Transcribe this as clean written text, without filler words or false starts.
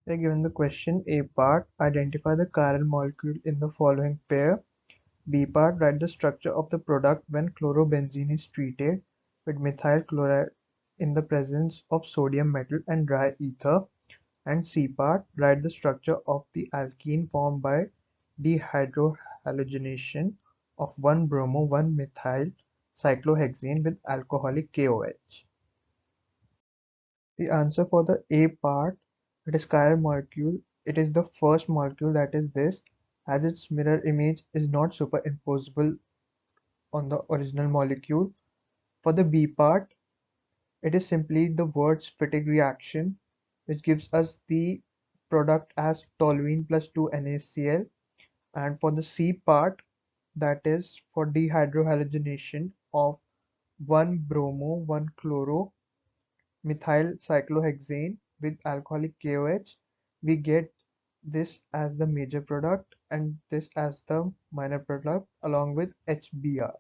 We are given the question A part, identify the chiral molecule in the following pair. B part, write the structure of the product when chlorobenzene is treated with methyl chloride in the presence of sodium metal and dry ether. And C part, write the structure of the alkene formed by dehydrohalogenation of 1-bromo 1-methyl cyclohexane with alcoholic KOH. The answer for the A part, it is chiral molecule. It is the first molecule, that is this, as its mirror image is not superimposable on the original molecule. For the B part, it is simply the Wurtz Fittig reaction, which gives us the product as toluene plus 2NaCl. And for the C part, that is for dehydrohalogenation of 1-bromo 1-chloro methyl cyclohexane with alcoholic KOH, we get this as the major product and this as the minor product along with HBr.